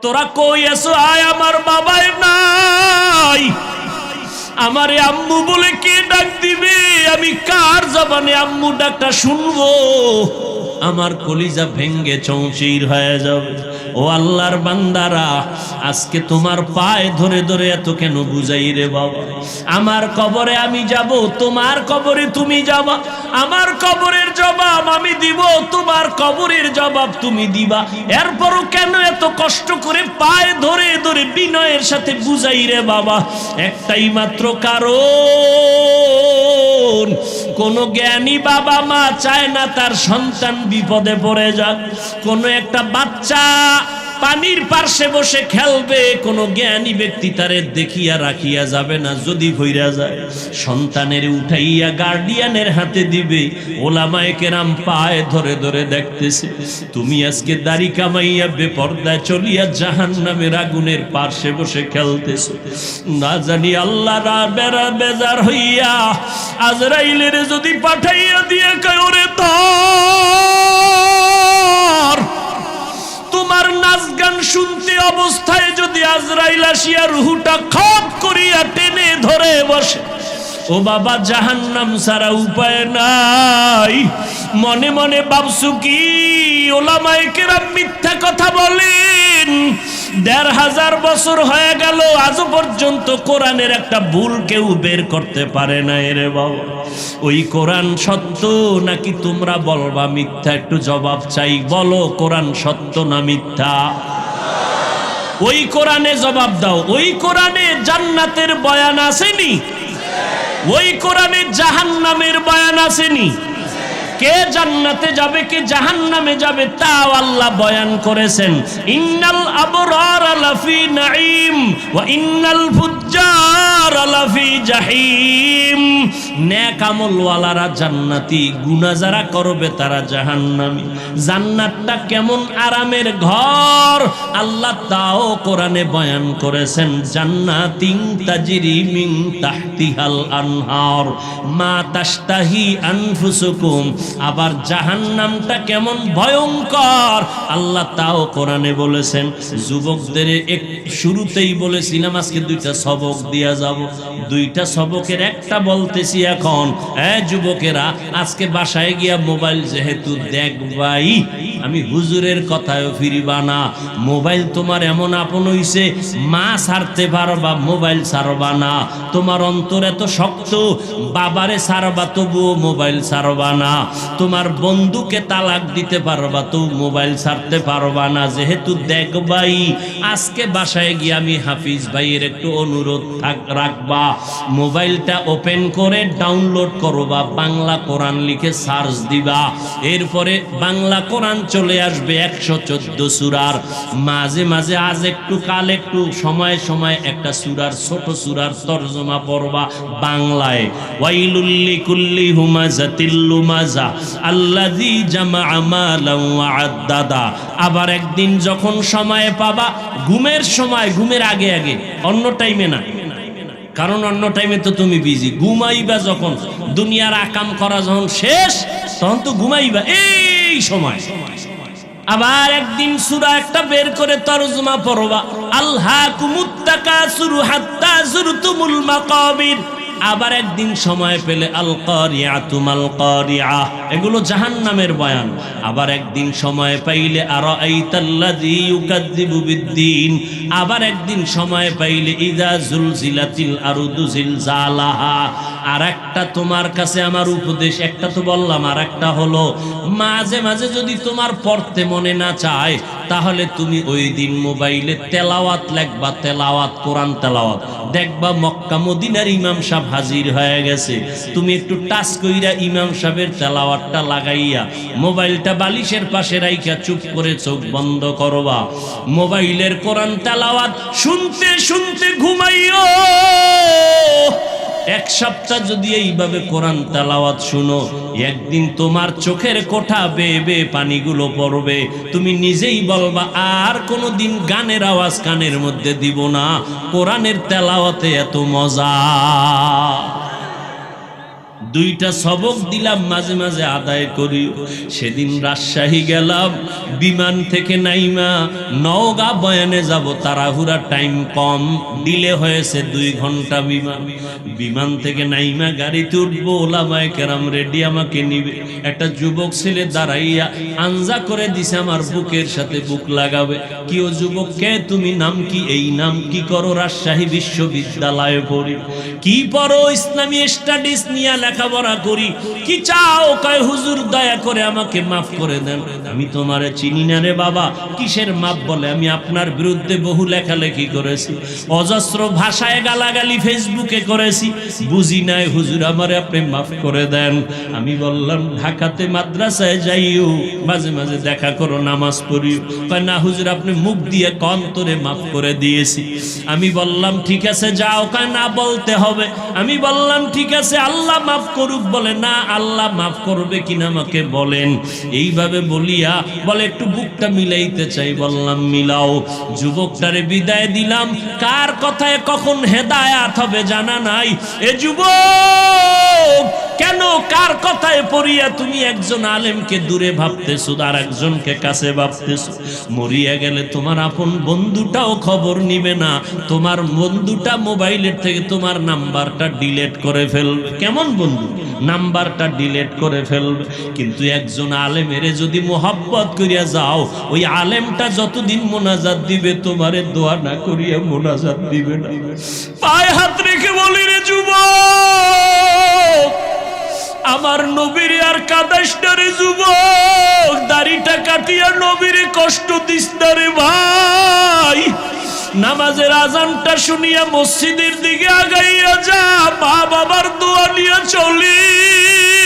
তোরা কই আছো? আয়, আমার বাবাই নাই, আমারে আম্মু বলে কে ডাক দিবে? আমি কার জবানে আম্মু ডাকটা শুনবো? আমার কলিজা ভেঙ্গে চৌচির হয়ে যাবে। ও আল্লাহর বান্দারা, আজকে তোমার পায়ে ধরে ধরে এত কেন বুঝাই রে বাবা? আমার কবরে আমি যাব, তোমার কবরে তুমি যাবা। আমার কবরের জবাব আমি দিব, তোমার কবরের জবাব তুমি দিবা। এরপরও কেন এত কষ্ট করে পায়ে ধরে ধরে বিনয়ের সাথে বুঝাই রে বাবা? একটাই মাত্র কারণ, কোন জ্ঞানী বাবা মা চায় না তার সন্তান বিপদে পড়ে যাক। কোন একটা বাচ্চা পানির পার্শ্বে বসে খেলবে, কোন জ্ঞানী ব্যক্তি তারে দেখিয়া রাখিয়া যাবে না। যদি ভইরা যায়, সন্তানের উঠাইয়া গার্ডিয়ানের হাতে দিবে। ওলামায়ে কেরাম পায়ে ধরে ধরে দেখতেছে, তুমি আজকে দাড়ি কামাইয়া বেপরদায় চলিয়া জাহান্নামের আগুনের পার্শ্বে বসে খেলতেছো। না জানি আল্লাহ বেড়া বেজার হইয়া আজরাইলের যদি পাঠাইয়া দিয়ে কয়, ওরে ধর, তোমার নাচ গান শুনতে অবস্থায় যদি আজরাইল আসিয়া রুহুটা খপ করিয়া টেনে ধরে বসে, ও বাবা, জাহান্নাম ছাড়া উপায় নাই। মনে মনে ভাবছু কি ওলামায়ে কেরাম মিথ্যা কথা বলেন? ১৫০০ বছর হয়ে গেল, আজও পর্যন্ত কোরআনের একটা ভুল কেউ বের করতে পারে না। এরে বাবা, ওই কোরআন সত্য নাকি তোমরা বলবা মিথ্যা? একটু জবাব চাই, বলো কোরআন সত্য না মিথ্যা? ওই কোরআনে জবাব দাও। ওই কোরআনে জান্নাতের বয়ান আসেনি? ওই কোরআনে জাহান্নামের বয়ান আসেনি? কে জান্নাতে যাবে কে জাহান্নামে যাবে তাও আল্লাহ বয়ান করেছেন। ইন্নাল আবরার লাফি নাঈম ওয়া ইন্নাল ফুজ্জার লাফি জাহিম। নেক আমলওয়ালারা জান্নাতি, গুনাহ যারা করবে তারা জাহান্নামী। জান্নাতটা কেমন আরামের ঘর আল্লাহ তাও কোরআনে বয়ান করেছেন। জান্নাতিন তাজরি মিন তাহতিহাল আনহার মা তাশতাহি আনফুসুকুম। আবার জাহান্নামটা কেমন ভয়ঙ্কর আল্লাহ তাও কোরআনে বলেছেন। যুবকদের শুরুতেই বলেছিলাম আজকে দুইটা সবক দিয়া যাব। দুইটা সবকের একটা বলতেছি এখন। যুবকেরা, আজকে বাসায় গিয়া মোবাইল যেহেতু দেখবাই, আমি হুজুরের কথায়ও ফিরিবা না। মোবাইল তোমার এমন আপন হইছে, মা ছাড়তে পারবা, মোবাইল ছাড়বা না। তোমার অন্তর এত শক্ত, বাবারে ছাড়বা তবুও মোবাইল ছাড়বা না। তোমার বন্ধুকে তালাক দিতে পারবা তো মোবাইল ছাড়তে পারবা না। যেহেতু দেখবাই, আজকে বাসায় গিয়ে আমি হাফিজ ভাইয়ের একটু অনুরোধ রাখবা, মোবাইলটা ওপেন করে ডাউনলোড করবা, বাংলা কোরআন লিখে সার্চ দিবা। এরপরে বাংলা কোরআন চলে আসবে ১১৪ সূরার। মাঝে মাঝে আজ একটু কাল একটু সময় সময় একটা সূরার ছোট সূরার তরজমা পড়বা বাংলায়। ওয়াইলুল লিকুল্লি হুমাযাতিল লুমাযা আল্লাযী জামাআ মালান ওয়া আদ্দাদা। আবার একদিন যখন সময় পাবা, ঘুমের সময়, ঘুমের আগে আগে, অন্য টাইমে না, কারণ অন্য টাইমে তো তুমি বিজি। ঘুমাইবা যখন, দুনিয়ার আকাম করা যখন শেষ, তখন তো ঘুমাইবা এই সময়। আবার একদিন সূরা একটা বের করে তরজমা পড়বা, আলহাকুমুত তাকাসুরু হাত্তা যুরতুমুল মাকাবির। আবার একদিন সময় পেলে আল কারিআতু মাল কারিআ, এগুলো জাহান্নামের বয়ান। আবার একদিন সময় পাইলে আরাআইতাল্লাযী ইউকাযযিবু বিদ্দীন। আবার একদিন সময় পাইলে ইযা জুলজিলাতিল আরদু জিলজালাহা। আর একটা তোমার কাছে আমার উপদেশ, একটা তো বললাম, আর একটা হলো মাঝে মাঝে যদি তোমার পড়তে মনে না চায়, তাহলে তুমি ওই দিন মোবাইলে তেলাওয়াত লিখবা, তেলাওয়াত, কোরআন তেলাওয়াত। দেখবা মক্কা মদিনার ইমাম সাহেব হাজির হয়ে গেছে। তুমি একটু টাচ কইরা ইমাম সাহেবের তেলাওয়াতটা লাগাইয়া মোবাইলটা বালিশের পাশে রাইখা চুপ করে চোখ বন্ধ করবা। মোবাইলের কোরআন তেলাওয়াত শুনতে শুনতে ঘুমাইও। এক সপ্তাহ যদি এইভাবে কোরআন তেলাওয়াত শুনো, একদিন তোমার চোখের কোঠা বেয়ে বেয়ে পানিগুলো পড়বে। তুমি নিজেই বলবা, আর কোনোদিন গানের আওয়াজ কানের মধ্যে দিব না, কোরআনের তেলাওয়াতে এত মজা। দুইটা সবক দিলাম, মাঝে মাঝে আদায় করি। সেদিন রাজশাহী গেলাম, বিমান থেকে নাইমা নওগাঁ বয়ানে যাব, তাড়াহুড়া, টাইম কম, ডিলে হয়েছে 2 ঘন্টা বিমান। বিমান থেকে নাইমা গাড়িতে উঠবো, ওলামায়ে কেরাম রেডি, আমাকে নিবে। একটা যুবক ছেলে দাঁড়াইয়া আঞ্জা করে দিছে, আমার বুকের সাথে বুক লাগাবে। কি ও যুবক, কে তুমি, নাম কি? এই নাম। কি করো? রাজশাহী বিশ্ববিদ্যালয়ে পড়ি। কি পড়ো? ইসলামী স্টাডিজ নিয়ে লেখাপড়া করি। কি চাও? কয় হুজুর দয়া করে আমাকে মাফ করে দেন, আমি তোমারে চিনি না রে বাবা। কিসের মাফ? বলে আমি আপনার বিরুদ্ধে বহু লেখালেখি করেছি, অজস্র ভাষায় গালাগালি ফেসবুকে করেছি, বুঝি নাই হুজুর, আমারে আপনি মাফ করে দেন। আমি বললাম ঢাকাতে মাদ্রাসায় যাইও, মাঝে মাঝে দেখা করো, নামাজ পড়িও। কয় না হুজুর, আপনি মুখ দিয়ে অন্তরে মাফ করে দিয়েছি। আমি বললাম ঠিক আছে যাও। কয় না, বলতে হবে। আমি বললাম ঠিক আছে, আল্লাহ মাফ করুক। বলে না, আল্লাহ মাফ করবে কিনা আমাকে বলেন। এইভাবে বলিয়া বলে একটু বুকটা মিলাইতে চাই। বললাম মিলাও। যুবকটারে বিদায় দিলাম। কার কথায় কখন হেদায়াত হবে জানা নাই। এ যুবক, কেন কার কথায় পড়িয়া তুমি একজন আলেমকে দূরে ভাবতেছো, আর একজনকে কাছে ভাবতেছো? মরিয়া গেলে তোমার আপন বন্ধুটাও খবর নিবে না। তোমার বন্ধুটা মোবাইলের থেকে তোমার নাম্বারটা ডিলিট করে ফেলবে। কেমন বন্ধু? নাম্বারটা ডিলিট করে ফেলবে। কিন্তু একজন আলেমের যদি মোহাব্বত করিয়া যাও, ওই আলেমটা যতদিন মোনাজাত দিবে, তোমারে দোয়া না করিয়া মোনাজাত দিবে না। পায়ে হাত রেখে বলি রে যুবক, আমার নবীর আর কাদাস না রে যুবক, দাড়িটা কাটিয়া নবীর কষ্ট দিস না রে ভাই। নামাজের আজানটা শুনিয়া মসজিদের দিকে আগাইয়া যা, মা বাবার দোয়া নিয়ে চলিস।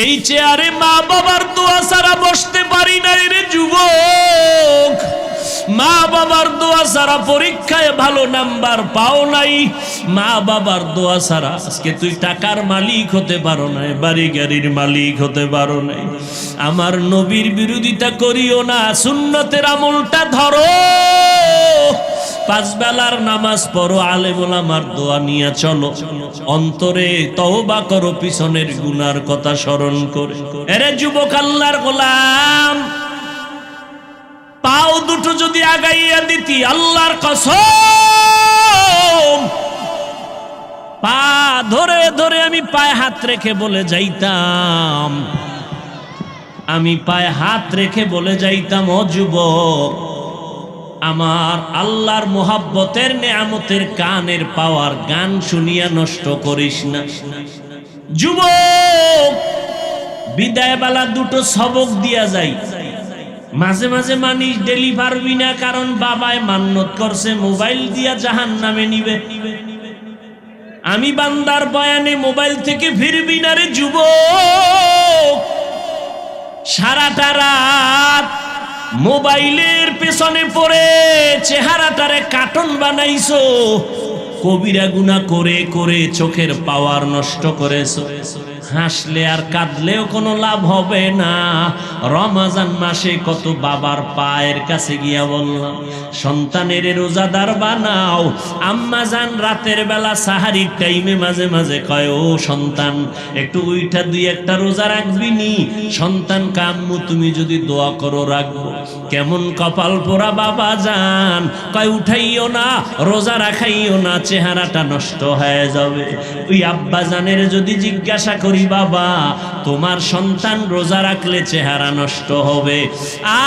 এই চেয়ারে মা বাবার দোয়া ছাড়া বসতে পারি নাই রে যুবক। মা বাবার দোয়া ছাড়া পরীক্ষায় ভালো নাম্বার পাও নাই। মা বাবার দোয়া ছাড়া আজকে তুই টাকার মালিক হতে পারো নাই, বাড়ি গাড়ির মালিক হতে পারো নাই। আমার নবীর বিরোধিতা করিও না, সুন্নতের আমলটা ধরো, 5 বেলার নামাজ পড়ো, আলেম ওলামার দোয়া নিয়ে চলো, অন্তরে তওবা করো পিছনের গুনার কথা স্মরণ করে। এরে যুবক, আল্লাহর গোলাম, পাও দুটো যদি আগাইয়া দিতি, আল্লাহর কসম, পা ধরে ধরে আমি পায়ে হাত রেখে বলে যাইতাম, আমি পায়ে হাত রেখে বলে যাইতাম, ও যুবক, আমার আল্লাহর মোহাব্বতের নেয়ামতের কানের পাওয়ার গান শুনিয়া নষ্ট করিস না। যুবক, বিদায় বেলা দুটো সবক দিয়া যাই। মাঝে মাঝে মানিস ডেলি পারবি না, কারণ বাবায় মান্নত করছে মোবাইল দিয়া জাহান্নামে নিবে। আমি বান্দার বয়ানে মোবাইল থেকে ফিরবি না রে যুবক। সারাটা রাত মোবাইলের পেছনে পড়ে চেহারাটারে কার্টুন বানাইছো, কবিরা গুনাহ করে করে চোখের পাওয়ার নষ্ট করেছো। হাসলে আর কাঁদলেও কোনো লাভ হবে না। রমজান মাসে কত বাবার পায়ের কাছে গিয়া বললাম, সন্তানের রোজাদার বানাও। আম্মা জান রাতের বেলা সাহারির টাইমে মাঝে মাঝে কয়, ও সন্তান, একটু উইঠা 2-1টা রোজা রাখবি নি? সন্তান, আম্মু তুমি যদি দোয়া করো রাখবো। কেমন কপাল পোড়া বাবা জান, কয় উঠাইও না, রোজা রাখাইও না, চেহারাটা নষ্ট হয়ে যাবে। ওই আব্বা জানের যদি জিজ্ঞাসা করি, বাবা তোমার সন্তান রোজা রাখলে চেহারা নষ্ট হবে,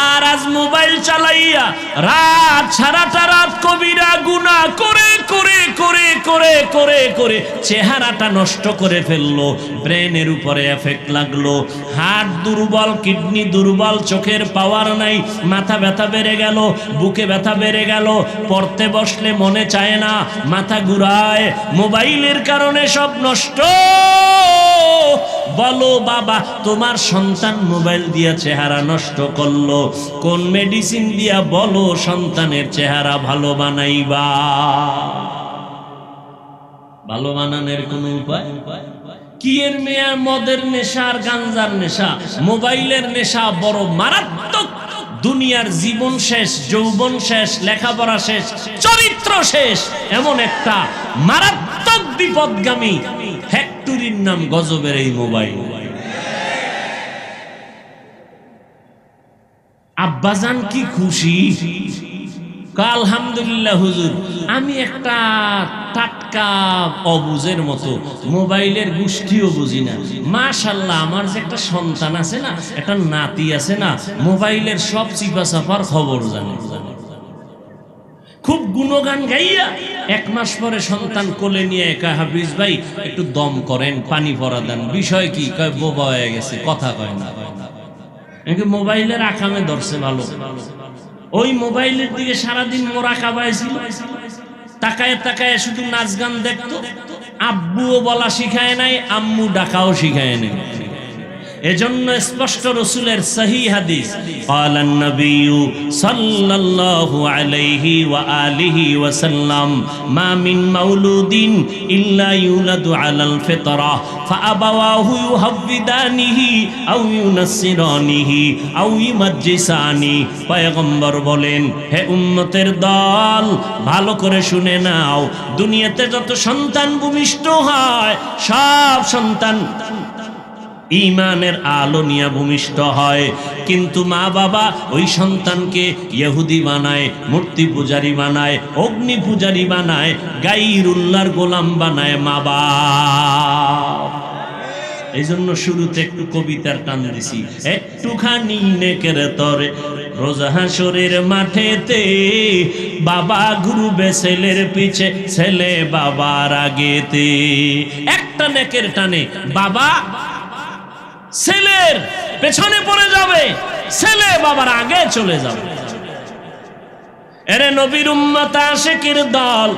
আর আজ মোবাইল চালাইয়া রাত সারাটা রাত কবিরা গুনাহ করে করে করে করে করে করে চেহারাটা নষ্ট করে ফেললো, ব্রেনের উপরে এফেক্ট লাগলো, হার্ট দুর্বল, কিডনি দুর্বল, চোখের পাওয়ার নাই, মাথা ব্যথা বেড়ে গেল, বুকে ব্যথা বেড়ে গেল, পড়তে বসলে মনে চায় না, মাথা ঘুরায়, মোবাইলের কারণে সব নষ্ট। বলো বাবা, তোমার সন্তান মোবাইল দিয়া চেহারা নষ্ট করলো, কোন মেডিসিন দিয়া বলো সন্তানের চেহারা ভালো বানাইবা? ভালো বানানোর কোন উপায় কি? এর মেয়া মদের নেশা আর গাঞ্জার নেশা, মোবাইলের নেশা বড় মারাত্মক। দুনিয়ার জীবন শেষ, যৌবন শেষ, লেখাপড়া শেষ, চরিত্র শেষ, এমন একটা মারাত্মক বিপদগামী ফ্যাক্টরির নাম গজবের এই মোবাইল। আব্বাজান কি খুশি, আলহামদুলিল্লাহ হুজুর, আমি একটা টাটকা অবুজের মতো মোবাইলের গোষ্ঠীও বুঝি না, মাশাআল্লাহ আমার যে একটা সন্তান আছে না, একটা নাতি আছে না, মোবাইলের সব চিপা চাপার খবর জানে। খুব গুণগান গাইয়া 1 মাস পরে সন্তান কোলে নিয়ে একা, হাফিজ ভাই একটু দম করেন, পানি পরা দেন। বিষয় কি? কয় বোবা হয়ে গেছে, কথা কয় না। মোবাইলের আকামে ধরছে ভালো। ওই মোবাইলের দিকে সারাদিন মোরাকাবায় ছিল, তাকায় তাকায় শুধু নাচ গান দেখতো। আব্বুও বলা শিখায় নাই, আম্মু ডাকাও শিখায় নাই। এজন্য স্পষ্ট রাসূলের সহিহ হাদিস, ক্বালান নবিয়্যু সাল্লাল্লাহু আলাইহি ওয়া আলিহি ওয়া সাল্লাম, মা মিন মাউলুদিন ইল্লা ইউলাদু আলাল ফিতরা ফাআবাওয়াহু ইউহাব্বিদানিহি আও ইউনাসসিরানিহি আও ইউমাজ্জিসানি। পয়গম্বর বলেন, হে উম্মতের দল, ভালো করে শুনে নাও, দুনিয়াতে যত সন্তান ভূমিষ্ঠ হয় সব সন্তান ঈমানের আলো নিয়ে ভূমিষ্ঠ হয়, কিন্তু মা বাবা ওই সন্তানকে ইহুদি বানায়, মূর্তি পূজারী বানায়, অগ্নি পূজারী বানায়, গায়রুল্লাহর গোলাম বানায় মা বাপ। এই জন্য শুরুতে একটু কবিতার টান দিছি, একটুখানি নেকের তরে রোজা হাসরের মাঠেতে, বাবা ঘুরবে ছেলের পিছে, ছেলে বাবার আগেতে। একটা নেকের টানে বাবা ছেলের পেছনে পড়ে যাবে, ছেলে বাবার আগে চলে যাবে। এরে নবীর উম্মত আশিকের দল,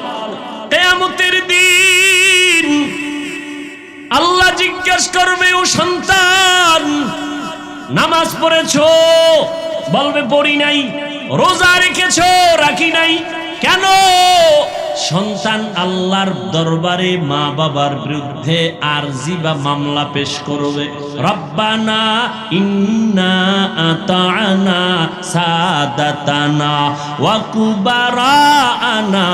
কিয়ামতের দিন আল্লাহ জিজ্ঞেস করবে, ও সন্তান নামাজ পড়েছো? বলবে পড়ি নাই। রোজা রেখেছো? রাখি নাই। কেন? সন্তান আল্লাহর দরবারে মা বাবার বিরুদ্ধে আরজি বা মামলা পেশ করবে, রব্বানা ইন্না আতা'না সাদাতানা ওয়া কুবারানা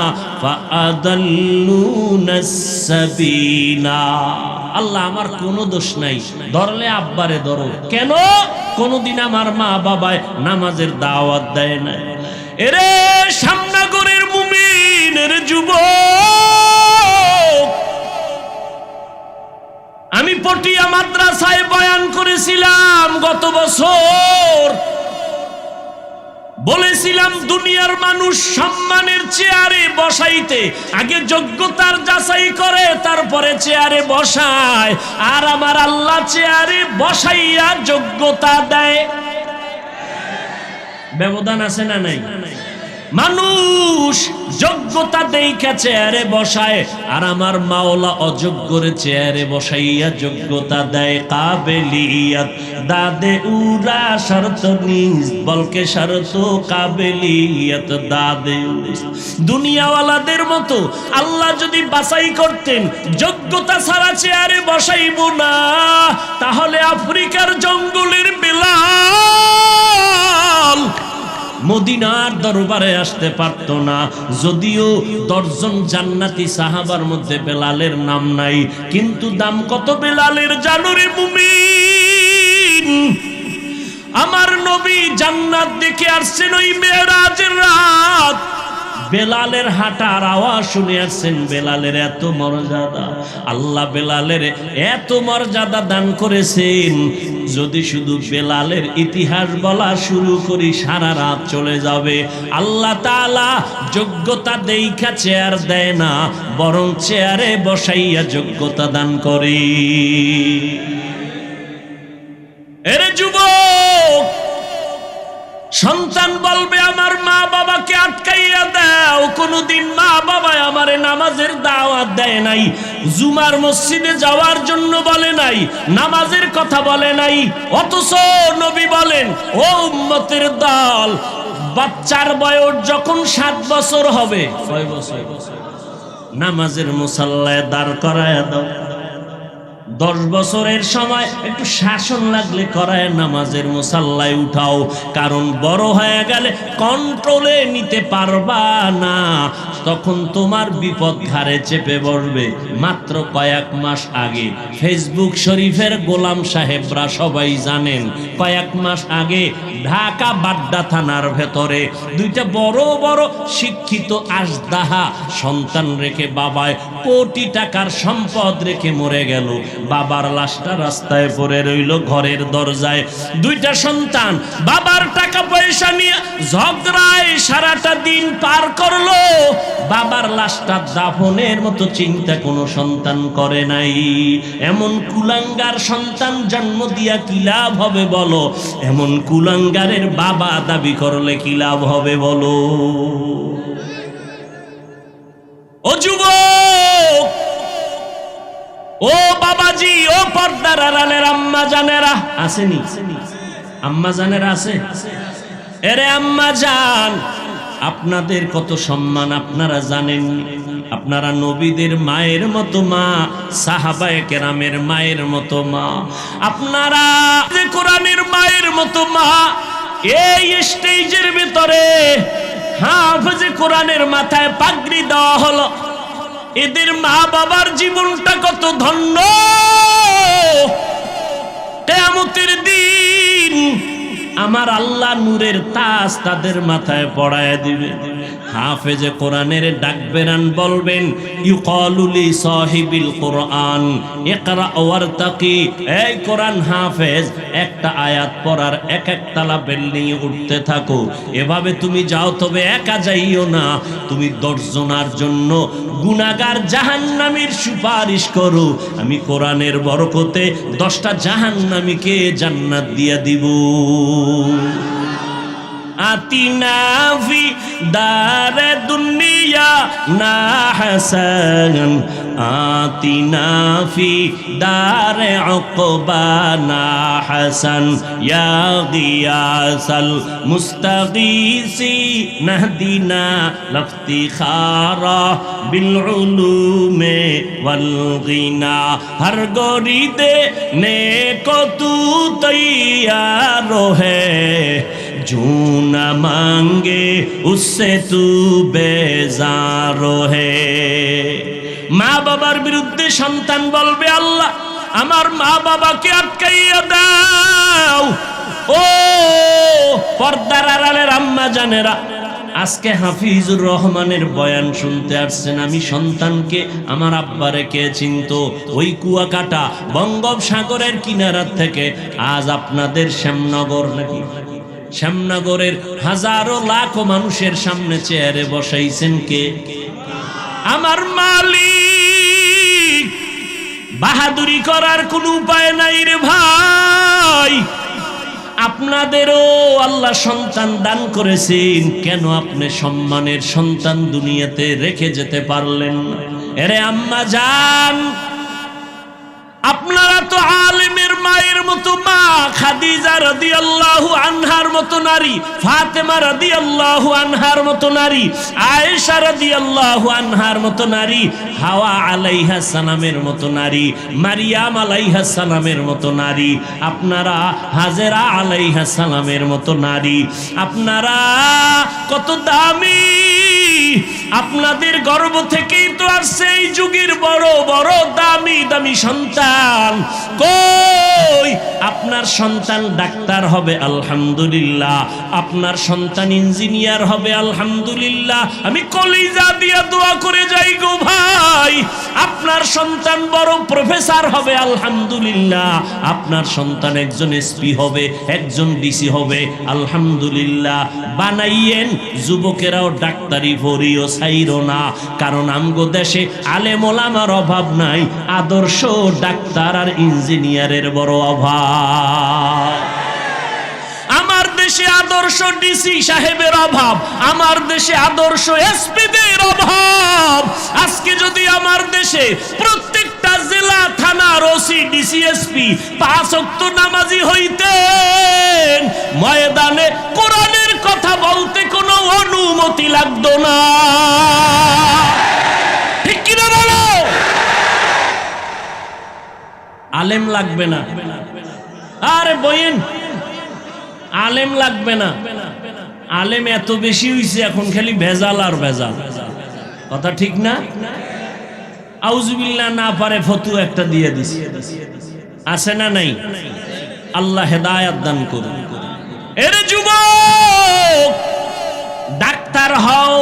ফাআদাল্লুনাস সাবিলা। আল্লাহ আমার কোনো দোষ নাই, ধরলে আব্বারে ধরো। কেন? কোনদিন আমার মা বাবায় নামাজের দাওয়াত দেয় না। এরে সামনাগরের মুমিনের যুবক, আমি পটিয়া মাদ্রাসায় বয়ান করেছিলাম গত বছর। বলেছিলাম দুনিয়ার মানুষ সম্মানের চেয়ারে বসাইতে আগে যোগ্যতার যাচাই করে, তারপরে চেয়ারে বসায়, আর আমার আল্লাহ চেয়ারে বসাইয়া যোগ্যতা দেয়। ব্যবধান আছে না নাই? মানুষ যোগ্যতা দেখা চেয়ারে বসায়, আর আমার মাওলা অযোগ্যরে চেয়ারে বসাইয়া যোগ্যতা দেয়। কাবেলিয়াত দাদে উরা শর্ত নিজ বলকে শর্ত কাবেলিয়াত দাদে। দুনিয়াওয়ালাদের মতো আল্লাহ যদি বাছাই করতেন যোগ্যতা ছাড়া চেয়ারে বসাইব না, তাহলে আফ্রিকার জঙ্গলের বেলাল মদিনার দরবারে আসতে পারতো না। যদিও 10 জন জান্নাতি সাহাবার মধ্যে বেলালের নাম নাই, কিন্তু দাম কত বেলালের জানো রে মুমিন? আমার নবী জান্নাত দেখে আসছেন ওই মেরাজের রাত, বেলালের হাঁটার আওয়াজ শুনে আসছেন। বেলালের এত মর্যাদা, আল্লাহ বেলালের এত মর্যাদা দান করেছেন, যদি শুধু বেলালের ইতিহাস বলা শুরু করি সারা রাত চলে যাবে। আল্লাহ তাআলা যোগ্যতা দেইখা চেয়ার দেয় না, বরং চেয়ারে বসাইয়া যোগ্যতা দান করে। এরে যুবক, সন্তান বলবে আমার মা বাবাকে আটকাইয়া দাও। কোনদিন মা বাবা আমারে নামাজের দাওয়াত দেয় নাই, জুমার মসজিদে যাওয়ার জন্য বলে নাই, নামাজের কথা বলে নাই। অথচ নবী বলেন, ও উম্মতের দল, বাচ্চার বয়স যখন 7 বছর হবে, 6 বছর, নামাজের মুসাল্লায় দাঁড় করায়া দাও। 10 বছরের সময় একটু শাসন লাগলে করায় নামাজের মুসাল্লায় উঠাও, কারণ বড় হয়ে গেলে কন্ট্রোলে নিতে পারবা না, তখন তোমার বিপদ ঘাড়ে চেপে বসবে। মাত্র কয়েক মাস আগে ফেসবুক শরীফের গোলাম সাহেবরা সবাই জানেন, কয়েক মাস আগে ঢাকা বাড্ডা থানার ভেতরে দুইটা বড় বড় শিক্ষিত আজদাহা সন্তান রেখে বাবায় কোটি টাকার সম্পদ রেখে মরে গেল। বাবার লাশটা রাস্তায় পড়ে রইল ঘরের দরজায়। দুইটা সন্তান বাবার টাকা পয়সা নিয়ে ঝগড়ায় সারাটা দিন পার করলো, বাবার লাশটা দাফনের মতো চিন্তা কোনো সন্তান করে নাই। এমন কুলাঙ্গার সন্তান জন্ম দিয়া কি লাভ হবে বলো? এমন কুলাঙ্গারের বাবা দাবি করলে কি লাভ হবে বলো? ও যুবক, ও বাবাজি, ও পর্দার আড়ালের আম্মা জানেরা, আসেনি? আম্মা জানেরা আছে? এরে আম্মা জান, আপনাদের কত সম্মান আপনারা জানেন? আপনারা নবীদের মায়ের মতো মা, সাহাবায়ে কেরামের মায়ের মতো মা, আপনারা যে কোরআনের মায়ের মতো মা। এই স্টেজের ভিতরে হাফেজে কোরআনের মাথায় পাগড়ি দেওয়া হলো, এদের মা বাবার জীবনটা কত ধন্য। কিয়ামতের দিন আমার আল্লাহ নূরের তাজ তাদের মাথায় পড়ায় দিবে। হাফেজে কোরআনের ডাকবেরান বলবেন, ইউকালু লি সাহিবিল কোরআন ইকরা ওয়ারতাকি। এই কোরআন হাফেজ, একটা আয়াত পড়ার এক এক তালা বিল্ডিং এ উঠতে থাকো। এভাবে তুমি যাও, তবে একা যাইও না, তুমি 10 জনের জন্য গুনাহগার জাহান্নামীর সুপারিশ করো। আমি কোরআনের বরকতে 10টা জাহান্নামীকে জান্নাত দিয়া দিব। আতিনা ফি দারে দুনিয়া না হাসান, আতিনা ফি দারে উকবা না হাসান, ইয়া গিয়াসাল মুস্তাগীসি নাহদিনা লফতিখারা বিল উলুমে ওয়াল গিনা। হর গরিদে নেকো তু তৈয়ার হে, जो न मांगे उससे तू बेजार है। মা বাবার বিরুদ্ধে সন্তান বলবে, আল্লাহ আমার মা বাবাকে আটকাইয়া দাও। ও পর্দার আড়ালের আম্মা জানেরা, আজকে হাফিজুর রহমানের বয়ান শুনতে আসছেন। আমি সন্তানকে আমার আব্বারে কে চিনতো? ওই কুয়াকাটা বঙ্গোপসাগরের কিনারা থেকে আজ আপনাদের শ্যামনগর, নাকি শ্যামনগরের হাজারো লাখো মানুষের সামনে চেয়ারে বসাইছেন কে? আমার মালিক। বাহাদুরি করার কোনো উপায় নাই রে ভাই। আপনাদেরও আল্লাহ সন্তান দান করেছেন, কেন আপনি সম্মানের সন্তান দুনিয়াতে রেখে যেতে পারলেন না? এরে আম্মা জান, আপনারা তো আলেমের মায়ের মতো মা, খাদিজা রাদিয়াল্লাহু আনহার মতো নারী, ফাতেমা রাদিয়াল্লাহু আনহার মতো নারী, আয়েশা রাদিয়াল্লাহু আনহার মতো নারী, হাওয়া আলাইহা সালামের মতো নারী, মারিয়াম আলাইহা সালামের মতো নারী, আপনারা হাজেরা আলাইহা সালামের মতো নারী। আপনারা কত দামি, আপনাদের গর্ভ থেকেই তো আসছে এই যুগের বড় বড় দামি দামি সন্তান। কই আপনার সন্তান ডাক্তার হবে আলহামদুলিল্লাহ, আপনার সন্তান ইঞ্জিনিয়ার হবে আলহামদুলিল্লাহ। আমি কলিজা দিয়া দোয়া করে যাই গো ভাই, আপনার সন্তান বড় প্রফেসর হবে আলহামদুলিল্লাহ, আপনার সন্তান একজন এসপি হবে, একজন ডিসি হবে আলহামদুলিল্লাহ। বানাইয়েন, যুবকেরাও ডাক্তারি পড়িও ছাইরো না, কারণ আমগো দেশে আলেম ওলামার অভাব নাই, আদর্শ ডাক্তার আর ইঞ্জিনিয়ারের বড় অভাব। আমার দেশে আদর্শ ডিসি সাহেবের অভাব, আমার দেশে আদর্শ এসপিদের অভাব। আজকে যদি আমার দেশে প্রত্যেকটা জেলা থানার ওসি ডিসি এসপি 5 ওয়াক্ত নামাজি হইতেন, ময়দানে কোরআনের কথা বলতে কোনো অনুমতি লাগতো না। ঠিক কিনা বলো? আলেম লাগবে না। আরে বইন, আলেম লাগবে না। আলেম এত বেশি হইছে এখন, খালি ভেজাল আর ভেজাল। কথা ঠিক না? আউযুবিল্লাহ না পারে ফতোয়া একটা দিয়ে দিছে, আছে না নাই? আল্লাহ হেদায়েত দান করুন। এর যুবক, ডাক্তার হও,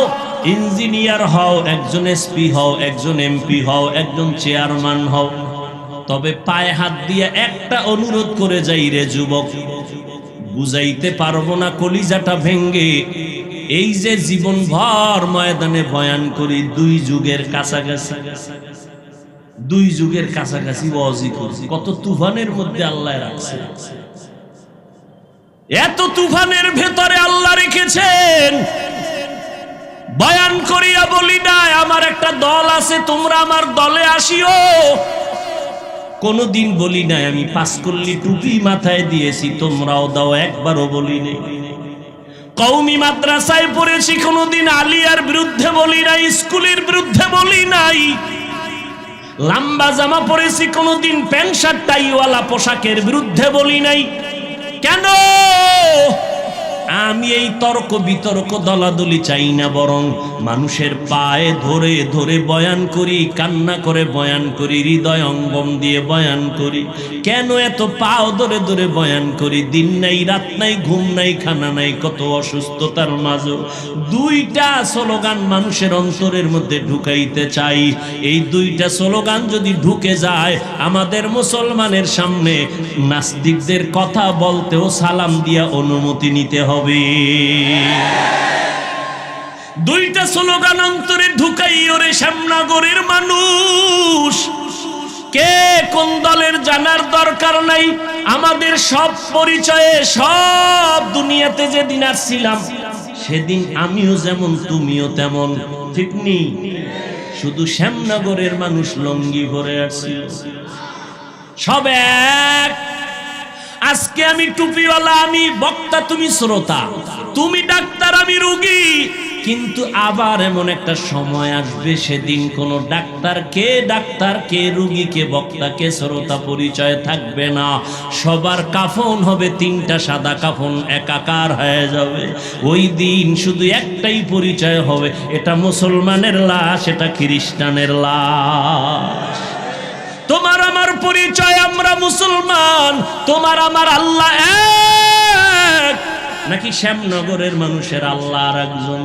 ইঞ্জিনিয়ার হও, একজন এসপি হও, একজন এমপি হও, একজন চেয়ারম্যান হও, তবে পায়ে হাত দিয়ে একটা অনুরোধ করে যাই রে যুবক, বুঝাইতে পারবো না কলিজাটা ভেঙ্গে। এই যে জীবন ভর ময়দানে বয়ান করি, 2 যুগের কাছাকাছি, 2 যুগের কাছাকাছি ওয়াজি করছি। কত তুফানের মধ্যে আল্লাহ রাখছে, এত তুফানের ভেতরে আল্লাহ রেখেছেন। বয়ান করিয়া বলি না আমার একটা দল আছে, তোমরা আমার দলে আসিও। কোনদিন বলি নাই আমি 5 কল্লি টুপি মাথায় দিয়েছি, তোমরাও দাও, একবারও বলি নাই। কওমি মাদ্রাসায় পড়েছি, কোনদিন আলিয়ার বিরুদ্ধে বলি নাই, স্কুলের বিরুদ্ধে বলি নাই। লম্বা জামা পরেছি, কোনদিন প্যান্ট শার্ট টাইওয়ালা পোশাকের বিরুদ্ধে বলি নাই। কেন? আমি এই তর্ক বিতর্ক দলাদলি চাই না, বরং মানুষের পায়ে ধরে ধরে বয়ান করি, কান্না করে বয়ান করি, হৃদয় অঙ্গম দিয়ে বয়ান করি। কেন এত পাও ধরে ধরে বয়ান করি? দিন নাই, রাত নাই, ঘুম নাই, খানা নাই, কত অসুস্থতার মাঝে 2টা স্লোগান মানুষের অন্তরের মধ্যে ঢুকাইতে চাই। এই 2টা স্লোগান যদি ঢুকে যায়, আমাদের মুসলমানের সামনে নাস্তিকদের কথা বলতেও সালাম দিয়া অনুমতি নিতে হবে। 2টা স্লোগান অন্তরে ঢুকাই। ওরে শ্যামনগরের মানুষ, কে কোন দলের জানার দরকার নাই। আমাদের সব পরিচয়ে, সব দুনিয়াতে যেদিন আসছিলাম সেদিন আমিও যেমন তুমিও তেমন, ঠিক নি? শুধু শ্যামনগরের মানুষ লঙ্গি ভরে আসছিল, সব এক। আজকে আমি টুপিওয়ালা, আমি বক্তা, তুমি শ্রোতা, তুমি ডাক্তার, আমি রোগী। কিন্তু আবার এমন একটা সময় আসবে, সেদিন কোন ডাক্তার কে রোগী, কে বক্তা, কে শ্রোতা পরিচয় থাকবে না। সবার কাফন হবে 3টা সাদা কাফন, একাকার হয়ে যাবে। ওই দিন শুধু একটাই পরিচয় হবে, এটা মুসলমানের লাশ, এটা খ্রিস্টানের লাশ। তোমার আমার পরিচয়, আমরা মুসলমান। তোমার আমার আল্লাহ এক, নাকি শ্যামনগরের মানুষের আল্লাহ আর একজন?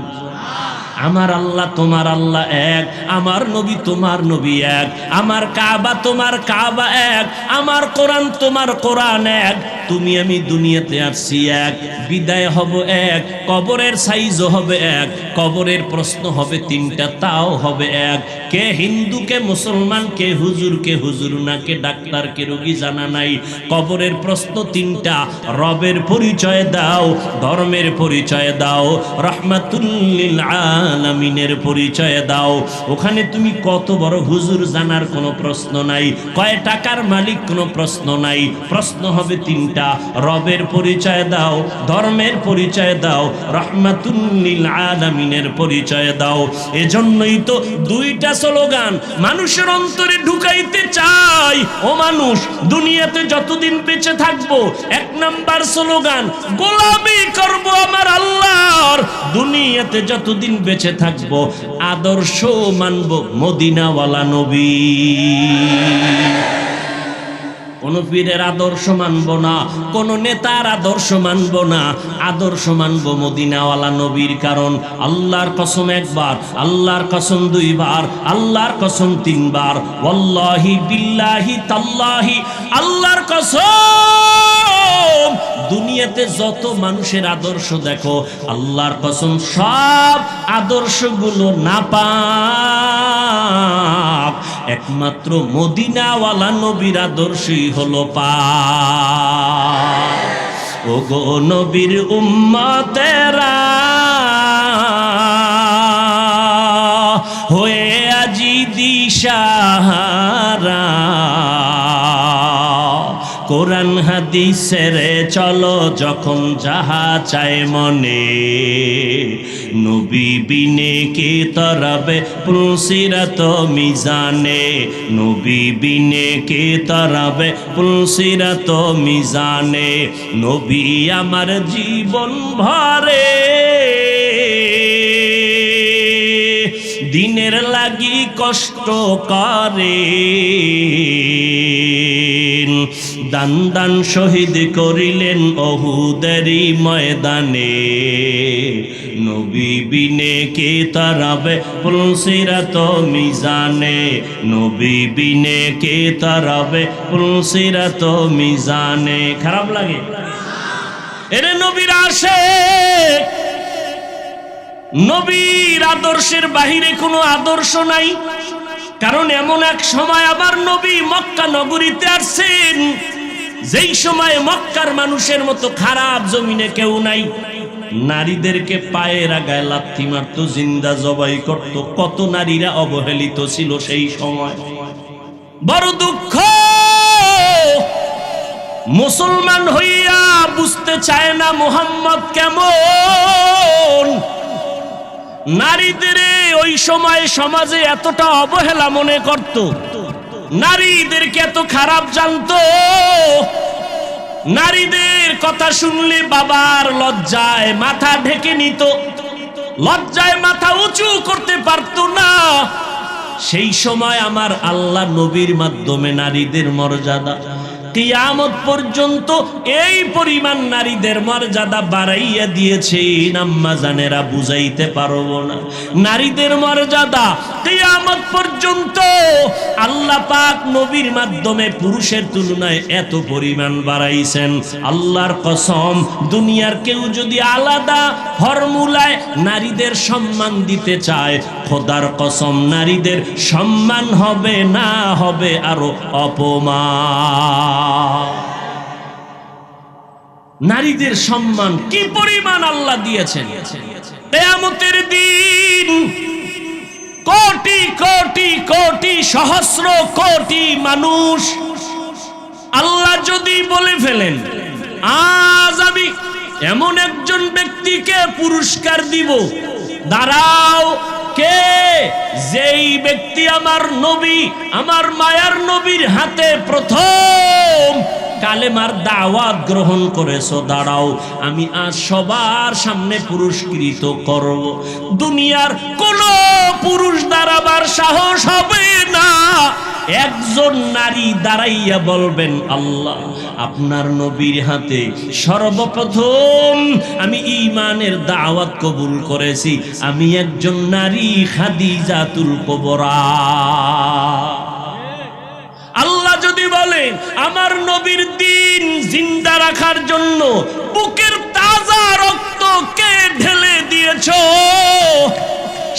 আমার আল্লাহ তোমার আল্লাহ এক, আমার নবী তোমার নবী এক, আমার কাবা তোমার কাবা এক, আমার কোরআন তোমার কোরআন এক। তুমি আমি দুনিয়াতে আসছি এক, বিদায় হব এক, কবরের সাইজও হবে এক, কবরের প্রশ্ন হবে 3টা, তাও হবে এক। কে হিন্দু, কে মুসলমান, কে হুজুর না, কে ডাক্তার, কে রোগী জানা নাই। কবরের প্রশ্ন 3টা। রবের পরিচয় দাও, ধর্মের পরিচয় দাও, রাহমাতুল লিল আলামিনের পরিচয় দাও। ওখানে তুমি কত বড় হুজুর জানার কোনো প্রশ্ন নাই, কয় টাকার মালিক কোনো প্রশ্ন নাই। প্রশ্ন হবে 3টা। রবের পরিচয় দাও, ধর্মের পরিচয় দাও, রাহমাতুল লিল আলামিনের পরিচয় দাও। এজন্যই তো 2টা স্লোগান মানুষের অন্তরে ঢুকাইতে চাই। ও মানুষ, দুনিয়াতে যতদিন বেঁচে থাকবো, 1 নাম্বার স্লোগান গোলামি করব আমার আল্লাহর। দুনিয়াতে যতদিন বেঁচে থাকবো, আদর্শ মানব মদিনাওয়ালা নবী। কোন পীরের আদর্শ মানব না, কোন নেতার আদর্শ মানব না, আদর্শ মানব মদিনাওয়ালা নবীর। কারণ আল্লাহর কসম 1 বার, আল্লাহর কসম 2 বার, আল্লাহর কসম 3 বার, ওয়াল্লাহি বিল্লাহি তাল্লাহি, আল্লাহর কসম। দুনিয়াতে যত মানুষের আদর্শ দেখো, আল্লাহর কসম সব আদর্শগুলো নাপাক, একমাত্র মদিনাওয়ালা নবীর আদর্শই হলো পাক। ও গো নবীর উম্মতেরা, হয়ে আজি দিশাহারা, কোরআন হাদিস ছেড়ে চলো যখন যাহা চায় মনে, নবী বিনে কে তরাবে পুলসিরাত মিজানে, নবী বিনে কে তরাবে পুলসিরাত মিজানে, নবী আমার জীবন ভরে দিনের লাগি কষ্ট করে, দান দান শহীদ করিলেন অহুদেরই ময়দানে, নবী বিনে কে তারাবে পুলসিরাত মিজানে, নবী বিনে কে তারাবে পুলসিরাত মিজানে। খারাপ লাগে? এরে নবীর আশিক, নবীর আদর্শের বাহিরে কোনো আদর্শ নাই। কারণ এমন এক সময় আমার নবী মক্কা নগরীতে আসছেন, যেই সময় মক্কার মানুষের মতো খারাপ জমিনে কেউ নাই। নারীদেরকে পায়ের আগায় লাথি মারত, জিন্দা জবাই করত। কত নারীরা অবহেলিত ছিল সেই সময়। বড় দুঃখ, মুসলমান হইয়া বুঝতে চায় না মুহাম্মদ কেমন। নারীদের ওই সময় সমাজে এতটা অবহেলা মনে করত, নারীদেরকে এত খারাপ জানতো। নারীদের কথা শুনলে বাবার লজ্জায় মাথা ঢেকে নিত, লজ্জায় মাথা উঁচু করতে পারত না। সেই সময় আমার আল্লাহ নবীর মাধ্যমে নারীদের মর্যাদা কিয়ামত পর্যন্ত এই পরিমাণ নারীদের মর্যাদা বাড়াইয়া দিয়েছেন, আম্মা জানেরা বুঝাইতে পারবো না। নারীদের মর্যাদা কিয়ামত পর্যন্ত আল্লাহ পাক নবীর মাধ্যমে পুরুষের তুলনায় এত পরিমাণ বাড়াইছেন। আল্লাহর কসম, দুনিয়ার কেউ যদি আলাদা ফর্মুলায় নারীদের সম্মান দিতে চায়, খোদার কসম নারীদের সম্মান হবে না, হবে আরো অপমান। নারীদের সম্মান কি পরিমাণ আল্লাহ দিয়েছেন। কিয়ামতের দিন কোটি কোটি কোটি সহস্র কোটি মানুষ আল্লাহ যদি বলে ফেলেন, আজ আমি এমন একজন ব্যক্তিকে পুরস্কার দিব, দাঁড়াও, কে? যেই ব্যক্তি আমার নবী, আমার মায়ার নবীর হাতে প্রথম কালেমার দাওয়াত গ্রহণ করেছো, দাঁড়াও, আমি আজ সবার সামনে পুরস্কৃত করব। দুনিয়ার কোন পুরুষ দাঁড়াবার সাহস হবে না। একজন নারী দাঁড়াইয়া বলবেন, আল্লাহ আপনার নবীর হাতে সর্বপ্রথম আমি ঈমানের দাওয়াত কবুল করেছি, আমি একজন নারী খাদিজাতুল কুবরা। আল্লাহ যদি বলেন আমার নবীর দ্বীন জিন্দা রাখার জন্য বুকের তাজা রক্ত কে ঢেলে দিয়েছো,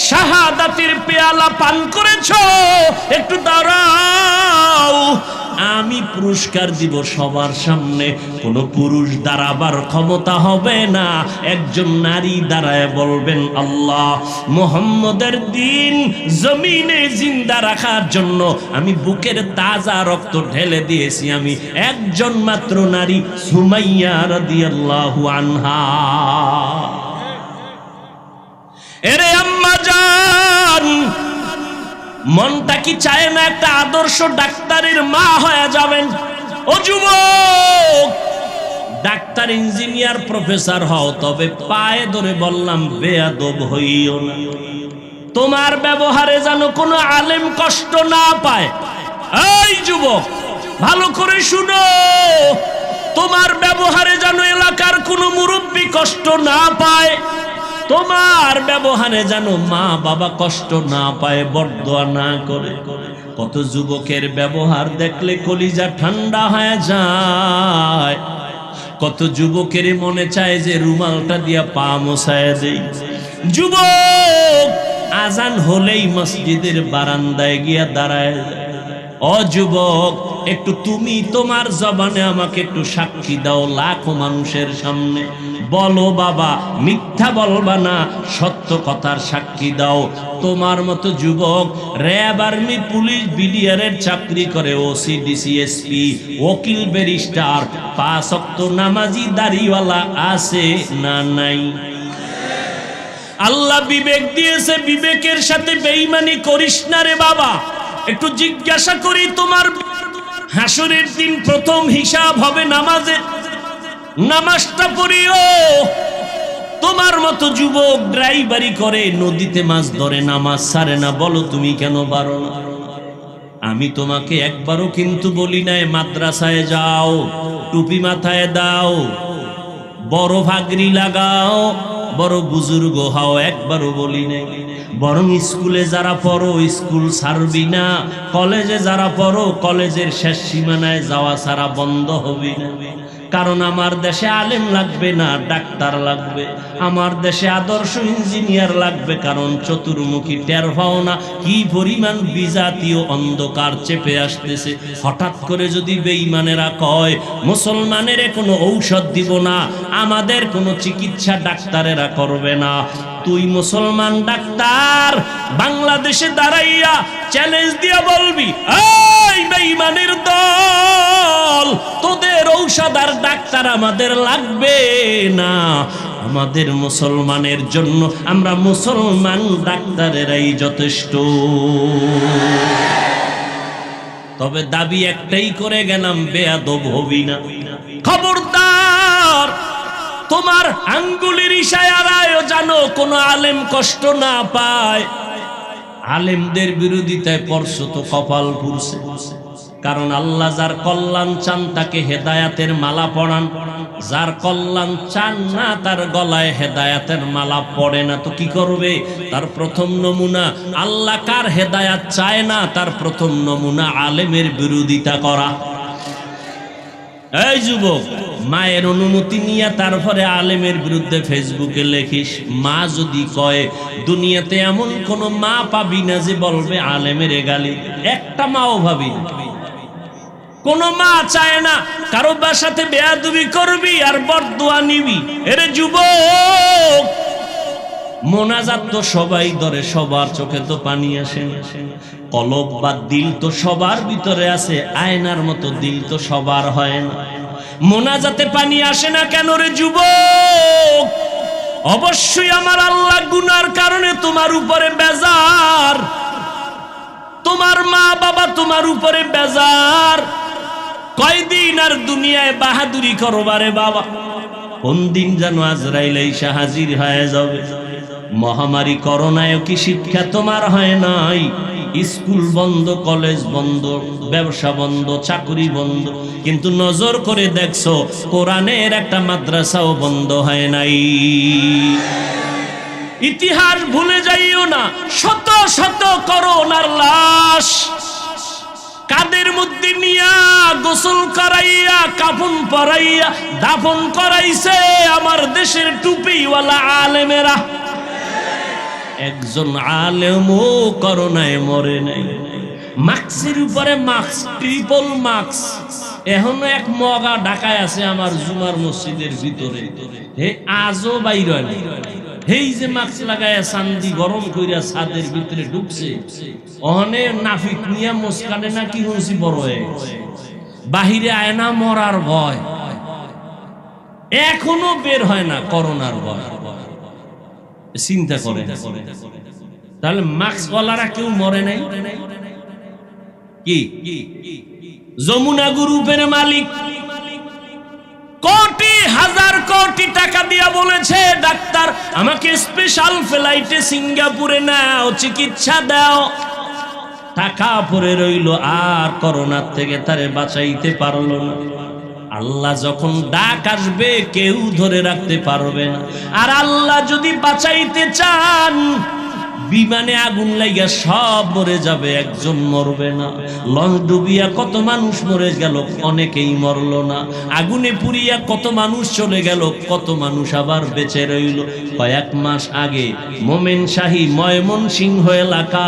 শাহাদাতের পেয়ালা পান করেছো, একটু দাঁড়াও, আমি পুরস্কার দিব সবার সামনে। কোন পুরুষ দাঁড়াবার ক্ষমতা হবে না, একজন নারী দাঁড়ায় বলবেন, আল্লাহ মুহাম্মদের দ্বীন জমিনে জিন্দা রাখার জন্য আমি বুকের তাজা রক্ত ঢেলে দিয়েছি, আমি একজন মাত্র নারী, সুমাইয়া রাদিয়াল্লাহু আনহা। এরে আম্মা জান, মনটা কি চায় না একটা আদর্শ ডাক্তারের মা হয়ে যাবেন? ও যুবক, ডাক্তার, ইঞ্জিনিয়ার, প্রফেসর হও, তবে পায়ে ধরে বললাম বেয়াদব হইও না। তোমার ব্যবহারে যেন কোনো আলেম কষ্ট না পায়। এই যুবক, ভালো করে শুনো, তোমার ব্যবহারে যেন এলাকার কোনো মুরব্বী কষ্ট না পায়, তোমার ব্যবহারে যেন মা বাবা কষ্ট না পায়, বরদোয়া না করে। কত যুবকের ব্যবহার দেখলে কলিজা ঠান্ডা হয়ে যায়, কত যুবকের মনে চায় যে রুমালটা দিয়া পা মোছায় দেই। যুবক আজান হলেই মসজিদের বারান্দায় গিয়া দাঁড়ায়। ও যুবক, একটু তুমি তোমার জবানে আমাকে একটু সাক্ষী দাও লাখো মানুষের সামনে, বলো বাবা, মিথ্যা বলবা না, সত্য কথার সাক্ষী দাও। তোমার মতো যুবক র্যাব, আর্মি, পুলিশ, বিডিআরের চাকরি করে, ওসি, ডিসি, এসপি, ওকিল, ব্যারিস্টার, 5 ওয়াক্ত নামাজি দাড়িওয়ালা আছে না নাই? আল্লাহ বিবেক দিয়েছে, বিবেকের সাথে বেঈমানি করিস না রে বাবা। একটু জিজ্ঞাসা করি, তোমার হাসরের দিন প্রথম হিসাব হবে নামাজে। নামাজটা পড়িও। তোমার মতো যুবক ড্রাইভারি করে, নদীতে মাছ ধরে, নামাজ ছাড়ে না, বলো তুমি কেন পারো না? আমি তোমাকে একবারও কিন্তু বলি নাই মাদ্রাসায় যাও, টুপি মাথায় দাও, বড় ভাগরি লাগাও, বড় বুজুর্গ হও, একবারও বলি নাই। বরং স্কুলে যারা পড়ো স্কুল ছাড়বি না, কলেজে যারা পড়ো কলেজের শেষ সীমানায় যাওয়া ছাড়া বন্ধ হবি না। কারণ আমার দেশে আলেম লাগবে না, ডাক্তার লাগবে। আমার দেশে আদর্শ ইঞ্জিনিয়ার লাগবে, কারণ চতুর্মুখী টের পাও না কি পরিমাণ বিজাতীয় অন্ধকার চেপে আসতেছে। হঠাৎ করে যদি বেঈমানেরা কয় মুসলমানের কোনো ঔষধ দিব না, আমাদের কোনো চিকিৎসা ডাক্তারেরা করবে না, তুই মুসলমান ডাক্তার বাংলাদেশে দাঁড়াইয়া চ্যালেঞ্জ দিয়া বলবি, এই বেঈমানের দল, তোদের ঔষধ আর ডাক্তার আমাদের লাগবে না, আমাদের মুসলমানের জন্য আমরা মুসলমান ডাক্তারেরাই যথেষ্ট। তবে দাবি একটাই করে গেলাম, বেয়াদব হবি না। খবরদার, তোমার আঙ্গুলের ইশারায় জানো কোন আলেম কষ্ট না পায়। আলেমদের বিরোধিতায় পড়ছো তো কপাল পুড়ছে। কারণ আল্লাহ যার কল্যাণ চান তাকে হেদায়াতের মালা পরান, যার কল্যাণ চান না তার গলায় হেদায়াতের মালা পড়ে না। তো কি করবে? তার প্রথম নমুনা, আল্লাহ কার হেদায়াত চায় না তার প্রথম নমুনা আলেমের বিরোধিতা করা। এই যুবক, মায়ের অনুমতি নিয়ে তারপরে আলেমের বিরুদ্ধে ফেসবুকে লেখিস। মা যদি কয়, দুনিয়াতে এমন কোন মা পাবি না যে বলবে আলেমের গালি, একটা মাও ভাবি না। কোন মা চায় না কারো সাথে বেয়াদবি করবি আর বরদোয়া নিবি। এরে যুবক, মোনাজাত তো সবাই ধরে, সবার চোখে তো পানি আসে না। কলব বা দিল তো সবার ভিতরে আছে, আয়নার মতো দিল তো সবার হয় না। মোনাজাতে পানি আসে না কেন রে যুবক? অবশ্যই আমার আল্লাহ গুনার কারণে তোমার উপরে বেজার, তোমার মা বাবা তোমার উপরে বেজার। কয়দিন আর দুনিয়ায় বাহাদুরি করবারে বাবা? কোন দিন যেন আজরাইল এসে হাজির হয়ে যাবে। মহামারী করোনায় কি শিক্ষা তোমার হয় নাই? স্কুল বন্ধ, কলেজ বন্ধ, ব্যবসা বন্ধ, চাকরি বন্ধ, কিন্তু নজর করে দেখছো কোরআনের একটা মাদ্রাসাও বন্ধ হয় নাই। ইতিহাস ভুলে যাইও না, শত শত করোনার লাশ কাদের মধ্যে নিয়া গোসল করাইয়া কাফন পরাইয়া দাফন করাইছে আমার দেশের টুপিওয়ালা আলেমেরা। একজন আলেমও করোনায় মরে নাই। মাস্কের উপরে মাস্ক, ট্রিপল মাস্ক, এখনো এক মগা ঢাকায় আছে আমার জুমার মসজিদের ভিতরে, আজও বাইর হয় না। এই যে মাস্ক লাগায় চান্দি গরম কইরা ছাদের ভিতরে ঢুকছে, অনে নাফিক নিয়া মুস্কানে নাকি হইছি বড় হয়ে বাহিরে আয় না, মরার ভয়, এখনো বের হয় না করোনার ভয়। চিন্তা করে, তাহলে মাস্কওয়ালারা কেউ মরে নাই? কি যমুনা গ্রুপের মালিক কোটি হাজার কোটি টাকা দিয়া বলেছে, ডাক্তার আমাকে স্পেশাল ফ্লাইটে সিঙ্গাপুরে নাও, চিকিৎসা দাও। টাকা পড়ে রইল, আর করোনার থেকে তারে বাঁচাইতে পারলো না। আল্লাহ যখন ডাক আসবে কেউ ধরে রাখতে পারবে না। আর আল্লাহ যদি বাঁচাইতে চান, বিমানে আগুন লাগিয়া সব মরে যাবে, একজন মরবে না। লঞ্চ ডুবিয়া কত মানুষ মরে গেল, অনেকেই মরল না। আগুনে পুড়িয়া কত মানুষ চলে গেল, কত মানুষ আবার বেঁচে রইল। কয়েক মাস আগে মোমেনশাহী ময়মনসিংহ এলাকা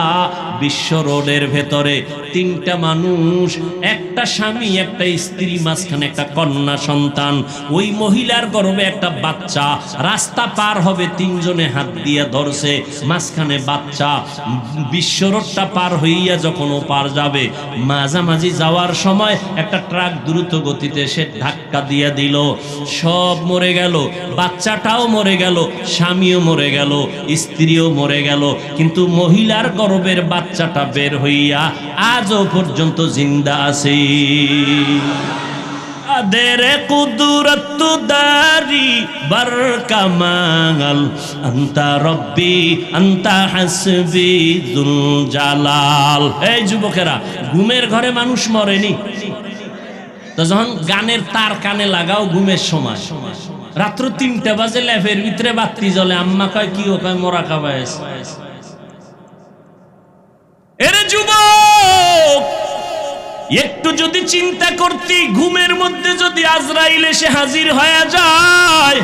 বিশ্ব রোডের ভেতরে 3টা মানুষ, একটা একটা স্বামী একটা স্ত্রী, মাঝখানে একটা কন্যা সন্তান, ওই মহিলার গর্ভে একটা বাচ্চা, রাস্তা পার হবে তিনজনে হাত দিয়ে ধরছে, মাঝখানে বাচ্চা, বিশ্বরোডটা পার হইয়া যখন ও পার যাবে, মাঝামাঝি যাওয়ার সময় একটা ট্রাক দ্রুত গতিতে সে ধাক্কা দিয়ে দিল, সব মরে গেল, বাচ্চাটাও মরে গেল, স্বামীও মরে গেল, স্ত্রীও মরে গেল, কিন্তু মহিলার গর্ভের বাচ্চাটা বের হইয়া আজও পর্যন্ত জিন্দা আছে। আদেরে কুদরত দারি বরকামাল আন্তা রব্বি আন্তা হাসবি যুল জালাল। এই যুবকেরা, ঘুমের ঘরে মানুষ মরেনি তো যখন গানের তার কানে লাগাও ঘুমের সময়, রাত্র 3টা বাজে ল্যাপের ভিতরে বাতি জ্বলে, আম্মা কয় কি ও কয় মোরা খাবায়। এরে যুবক, একটু যদি চিন্তা করতি, ঘুমের মধ্যে যদি আজরাইল এসে হাজির হয়ে যায়,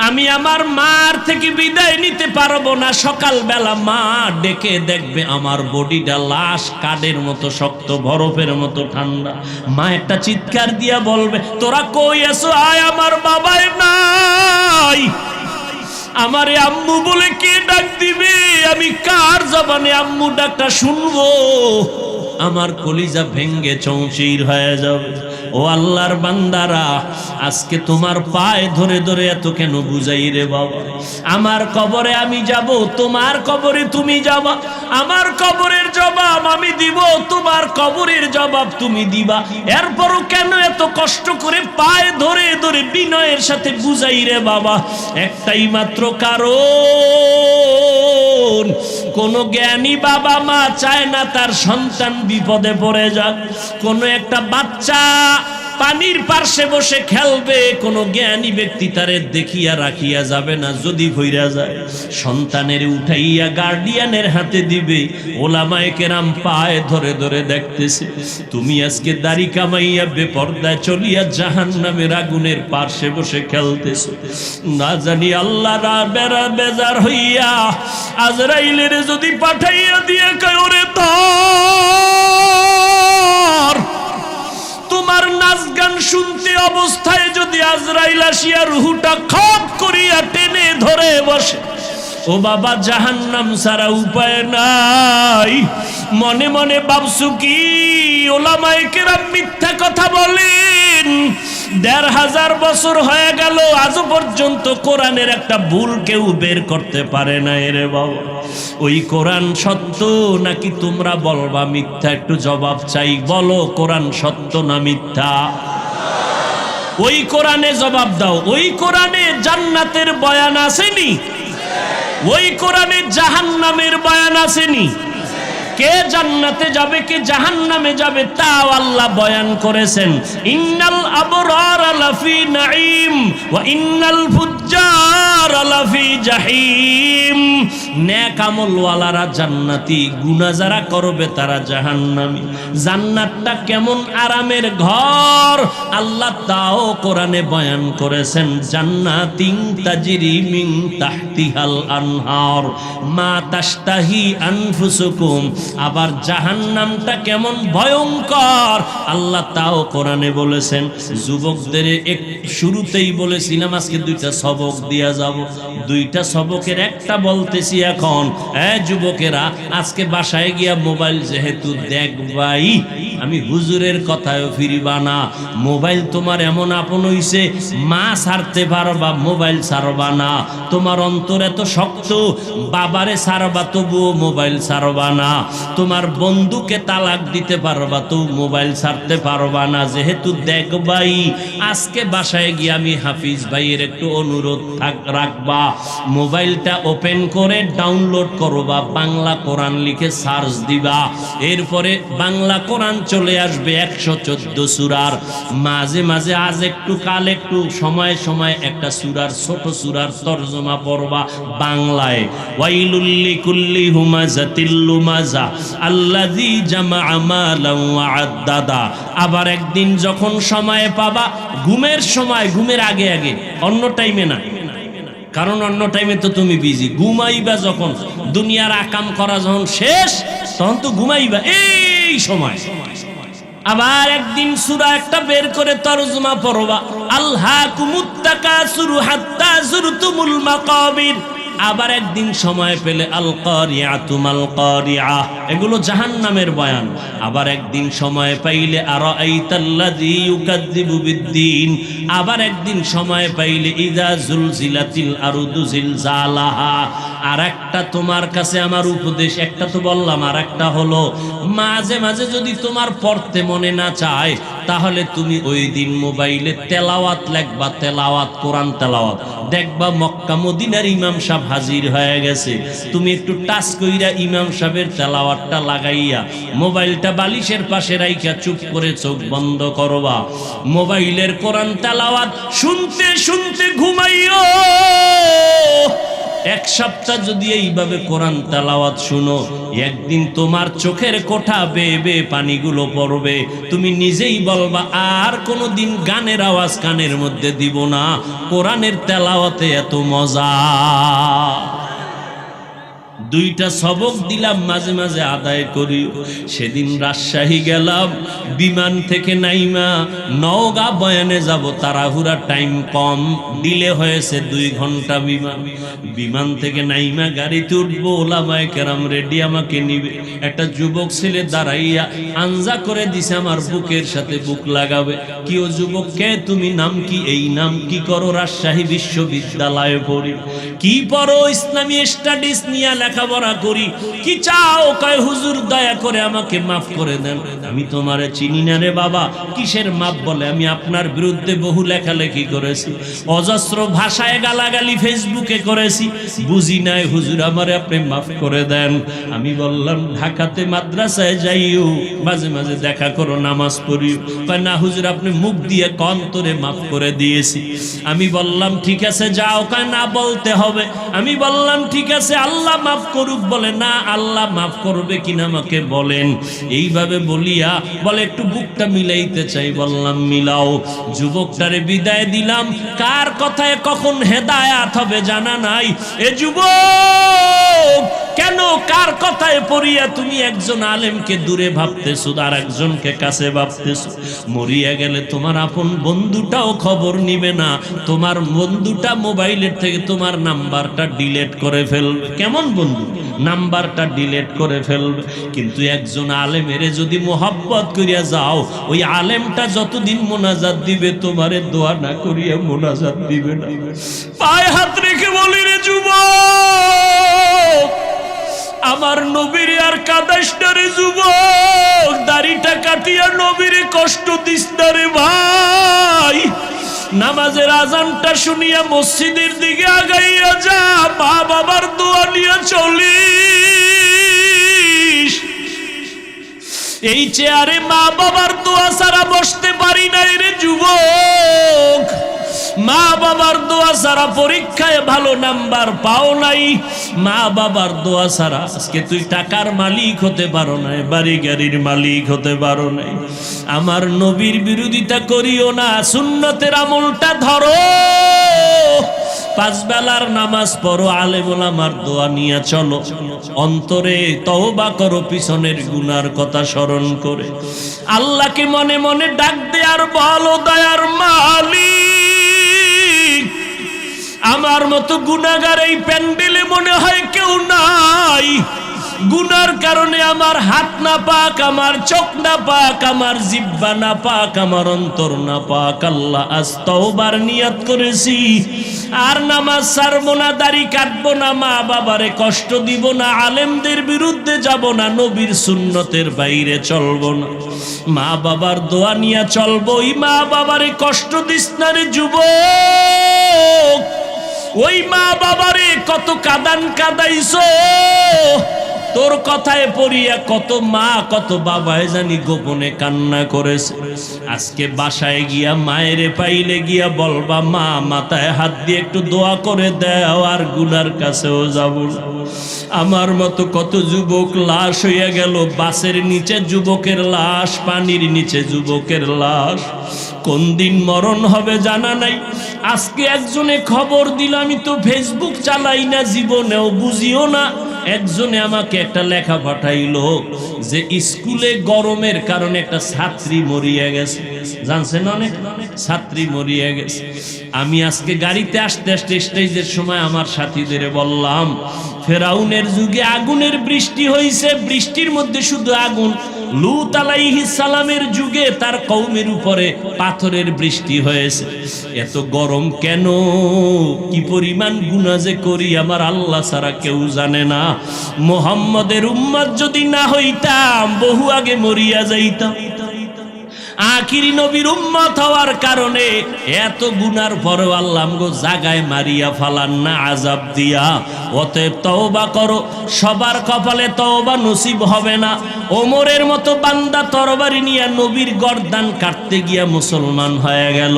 আমি আমার মার থেকে বিদায় নিতে পারবো না। সকালবেলা মা ডেকে দেখবে আমার বডিটা লাশ কাঠের মতো শক্ত, বরফের মতো ঠান্ডা। মা একটা চিৎকার দিয়া বলবে, তোরা কই আছো, আয়, আমার বাবাই নাই। আমারে আম্মু বলে কে ডাক দিবে, আমি কার জবানে আম্মু ডাকটা শুনবো? আমার কলিজা ভেঙ্গে চৌচির হয়ে যাবে। ও আল্লাহর বান্দারা, আজকে তোমার পায়ে ধরে ধরে এত কেন বুঝাই রে বাবা? আমার কবরে আমি যাব, তোমার কবরে তুমি যাবা, আমার কবরের জবাব আমি দিব, তোমার কবরের জবাব তুমি দিবা, এরপরও কেন এত কষ্ট করে পায়ে ধরে ধরে বিনয়ের সাথে বুঝাই রে বাবা? একটাই মাত্র কারণ, কোন জ্ঞানী বাবা মা চায় না তার সন্তান বিপদে পড়ে যাক। কোন একটা বাচ্চা পানির পার্শ্বে বসে খেলবে, কোন জ্ঞানী ব্যক্তি তারে দেখিয়া রাখিয়া যাবে না, যদি ভইরা যায় সন্তানের উঠাইয়া গার্ডিয়ানের হাতে দিবে। ওলামায়ে কেরাম পায়ে ধরে ধরে দেখতেছে, তুমি আজকে দাড়ি কামাইয়া বেপরদায় চলিয়া জাহান্নামের আগুনের পার্শ্বে বসে খেলতেছ। না জানি আল্লাহ বেড়া বেজার হইয়া আজরাইলের যদি পাঠাইয়া দিয়ে কয়, ওরে ধর, তোমার নাচ গান শুনতে অবস্থায় যদি আজরাইল আসিয়া রুহুটা খপ করিয়া টেনে ধরে বসে, ও বাবা, জাহান্নাম ছাড়া উপায় নাই। মনে মনে ভাবছু কি ওলামায়ে কেরাম মিথ্যা কথা বলেন? ১৫০০ বছর হয়ে গেল, আজও পর্যন্ত কোরআনের একটা ভুল কেউ বের করতে পারে না। রে বাবা, ওই কোরআন সত্য নাকি তোমরা বলবা মিথ্যা? একটু জবাব চাই, বলো কোরআন সত্য না মিথ্যা? ওই কোরআনে জবাব দাও। ওই কোরআনে জান্নাতের বয়ান আসেনি? ওই কোরআনে জাহান্নামের বয়ান আসেনি? কে জান্নাতে যাবে কে জাহান্নামে যাবে তাও আল্লাহ বয়ান করেছেন। ইন্নাল আবরার লাফি নাঈম ওয়া ইন্নাল ফুজ্জার লাফি জাহিম। নেক আমলওয়ালারা জান্নাতি, গুনাহ যারা করবে তারা জাহান্নামী। জান্নাতটা কেমন আরামের ঘর আল্লাহ তাও কোরআনে বয়ান করেছেন। জান্নাতিন তাজরি মিন তাহতিহাল আনহার মা তাশতাহি আনফুসুকুম। আবার জাহান্নামটা কেমন ভয়ঙ্কর আল্লাহ তাও কোরআনে বলেছেন। যুবকদের শুরুতেই বলেছিলাম আজকে 2টা সবক দিয়া যাব। 2টা সবকের একটা বলতেছি এখন। যুবকেরা, আজকে বাসায় গিয়া মোবাইল যেহেতু দেখবাই, আমি হুজুরের কথায়ও ফিরিবা না। মোবাইল তোমার এমন আপন হইছে, মা ছাড়তে পারবা, মোবাইল ছাড়বা না। তোমার অন্তর এত শক্ত, বাবারে ছাড়বা তবুও মোবাইল ছাড়বা না। তোমার বন্ধুকে তালাক দিতে পারবা তো মোবাইল ছাড়তে পারবা না। যেহেতু দেখবাই, আজকে বাসায় গিয়ে আমি হাফিজ ভাইয়ের একটু অনুরোধ রাখবা, মোবাইলটা ওপেন করে ডাউনলোড করবা, বাংলা কোরআন লিখে সার্চ দিবা, এরপরে বাংলা কোরআন চলে আসবে 114 সূরার। মাঝে মাঝে আজ একটু কাল একটু সময় সময় একটা সূরার ছোট সূরার তরজমা পড়বা বাংলায়। ওয়াইলুল লিকুল্লি হুমাযাতিল লুমাযা আল্লাযী জামাআ মালান ওয়া আদ্দাদা। আবার একদিন যখন সময় পাবা, ঘুমের সময়, ঘুমের আগে আগে, অন্য টাইমে না, কারণ অন্য টাইমে তো তুমি বিজি। ঘুমাইবা যখন, দুনিয়ার আকাম করা যখন শেষ, তখন তো ঘুমাইবা। এই সময় আবার একদিন সূরা একটা বের করে তরজমা পড়বা, আলহাকুমুত তাকাসুরু হাত্তা যুরতুমুল মাকাবির। আবার একদিন সময় পেলে আল কারিআতু মাল কারিআ, এগুলো জাহান্নামের বয়ান। আবার একদিন সময় পাইলে আরাআইতাল্লাযী ইউকাযযিবু বিদ্দীন। আবার একদিন সময় পাইলে ইযা জুলজিলাতিল আরদু জিলজালাহা। আর একটা তোমার কাছে আমার উপদেশ, একটা তো বললাম, আর একটা হলো মাঝে মাঝে যদি তোমার পড়তে মনে না চায় তাহলে তুমি ওই দিন মোবাইলে তেলাওয়াত লেখবা, তেলাওয়াত, কোরআন তেলাওয়াত, দেখবা মক্কা মদিনার ইমাম সাহেব হাজির হয়ে গেছে। তুমি একটু টাচ কইরা ইমাম সাহেবের তেলাওয়াতটা লাগাইয়া মোবাইলটা বালিশের পাশে রাইখা চুপ করে চোখ বন্ধ করবা, মোবাইলের কোরআন তেলাওয়াত শুনতে শুনতে ঘুমাইও। এক সপ্তাহ যদি এইভাবে কোরআন তেলাওয়াত শুনো, একদিন তোমার চোখের কোঠা বেয়ে বেয়ে পানিগুলো পড়বে। তুমি নিজেই বলবা আর কোনোদিন গানের আওয়াজ কানের মধ্যে দিব না, কোরআনের তেলাওয়াতে এত মজা। দুইটা সবক দিলাম, মাঝে মাঝে আদায় করি। সেদিন রাজশাহী গেলাম, বিমান থেকে নাইমা নওগাঁ বয়ানে যাব, তাড়াহুড়া, টাইম কম, ডিলে হয়েছে 2 ঘন্টা বিমান। বিমান থেকে নাইমা গাড়িতে উঠবো, ওলামায়ে কেরাম রেডি, আমাকে নিবে। একটা যুবক ছেলে দাঁড়াইয়া আঞ্জা করে দিছে আমার বুকের সাথে বুক লাগাবে। কি ও যুবক, কে তুমি, নাম কি? এই নাম। কি করো? রাজশাহী বিশ্ববিদ্যালয়ে পড়ি। কি পড়ো? ইসলামী স্টাডিজ নিয়ে লেখাপড়া করি। কি চাও? কয় হুজুর দয়া করে আমাকে মাফ করে দেন, আমি তোমারে চিনি না রে বাবা। কিসের মাফ? বলে আমি আপনার বিরুদ্ধে বহু লেখালেখি করেছি, অজস্র ভাষায় গালাগালি ফেসবুকে করেছি, বুঝি নাই হুজুর, আমারে আপনি মাফ করে দেন। আমি বললাম ঢাকাতে মাদ্রাসায় যাইও, মাঝে মাঝে দেখা করো, নামাজ পড়িও। কয় না হুজুর, আপনি মুখ দিয়ে অন্তরে মাফ করে দিয়েছি। আমি বললাম ঠিক আছে যাও। কয় না, বলতে হবে। আমি বললাম ঠিক আছে, আল্লাহ মাফ করুক। বলে না, আল্লাহ মাফ করবে কিনা আমাকে বলেন। এইভাবে বলিয়া বলে একটু বুকটা মিলাইতে চাই। বললাম মিলাও। যুবকটারে বিদায় দিলাম। কার কথায় কখন হেদায়াত হবে জানা নাই। এ যুবক, কেন কার কথায় পড়িয়া তুমি একজন আলেমকে দূরে ভাবতেছো আর একজনকে কাছে ভাবতেছো? মরিয়া গেলে তোমার আপন বন্ধুটাও খবর নিবে না। তোমার বন্ধুটা মোবাইলের থেকে তোমার নাম্বারটা ডিলিট করে ফেলবে। কেমন বন্ধু? নাম্বারটা ডিলিট করে ফেলবে। কিন্তু একজন আলেমের যদি মোহাব্বত করিয়া যাও, ওই আলেমটা যতদিন মোনাজাত দিবে তোমারে দোয়া না করিয়া মোনাজাত দিবে না। পায়ে হাত রেখে বলি রে যুবক, আমার নবীর আর কাদাস না রে যুবক, দাড়িটা কাটিয়া নবীর কষ্ট দিস না রে ভাই। নামাজের আজানটা শুনিয়া মসজিদের দিকে আগাইয়া যা, মা বাবার দোয়া নিয়ে চলিস। এই চেয়ারে মা বাবার দোয়া ছাড়া বসতে পারি নাই রে যুবক। মা বাবার দোয়া ছাড়া পরীক্ষায় ভালো নাম্বার পাও নাই। মা বাবার দোয়া ছাড়া আজকে তুই টাকার মালিক হতে পারো নাই, বাড়ি গাড়ির মালিক হতে পারো নাই। আমার নবীর বিরোধিতা করিও না, সুন্নতের আমলটা ধরো। 5 বেলার নামাজ পড়ো, আলেম ওলামার দোয়া নিয়ে চলো। অন্তরে তওবা করো পিছনের গুনার কথা স্মরণ করে। আল্লাহকে মনে মনে ডাক দে আর বলো, দয়ার মালিক, আমার মতো গুনাহগার এই প্যান্ডেলে মনে হয় কেউ নাই। গুনার কারণে আমার হাত না পাক, আমার চোখ না পাক, আমার জিহ্বা না পাক, আমার অন্তর না পাক। আল্লাহ আজ তওবার নিয়ত করেছি, আর নামাজ ছাড়বো না, দাড়ি কাটবো না, মা বাবারে কষ্ট দিব না, আলেমদের বিরুদ্ধে যাব না, নবীর সুন্নতের বাইরে চলবো না, মা বাবার দোয়া নিয়ে চলবো। ওই মা বাবারে কষ্ট দিস না রে যুবক। ওই মা বাবারে কত কাদান কাদাইছো, তোর কথায় পড়িয়া কত মা কত বাবায় জানি গোপনে কান্না করেছে। আজকে বাসায় গিয়া মায়েরে পাইলে গিয়া বলবা, মা মাথায় হাত দিয়ে একটু দোয়া করে দাও, আর গুনার কাছেও যাব না। আমার মতো কত যুবক লাশ হইয়া গেল, বাসের নিচে যুবকের লাশ, পানির নিচে যুবকের লাশ। কোন দিন মরণ হবে জানা নাই। আজকে একজনে খবর দিল, আমি তো ফেসবুক চালাই না, জীবনেও বুঝিও না। একজনে আমাকে একটা লেখা পাঠাইলো যে স্কুলে গরমের কারণে একটা ছাত্রী মরিয়া গেছে। জানছেন, অনেক ছাত্রী মরিয়া গেছে। আমি আজকে গাড়িতে আসতে আসতে স্টেজের সময় আমার সাথীদের বললাম, ফেরাউনের যুগে আগুনের বৃষ্টি হয়েছে, বৃষ্টির মধ্যে শুধু আগুন। লূত আলাইহিস সালামের যুগে তার কওমের উপরে পাথরের বৃষ্টি হয়েছে। এত গরম কেন? কি পরিমাণ গুনাহ যে করি আমার আল্লাহ ছাড়া কেউ জানে না। মুহাম্মদের উম্মত যদি না হইতাম বহু আগে মরিয়া যাইতাম। আখিরি নবীর উম্মত হওয়ার কারণে এত গুনার পরেও আল্লাহ আমগো জাগায় মারিয়া ফালান না আযাব দিয়া। অতএব তওবা করো, সবার কপালে তওবা নসিব হবে না। ওমরের মতো বান্দা তরবারি নিয়ে নবীর গর্দান কাটতে গিয়া মুসলমান হয়ে গেল,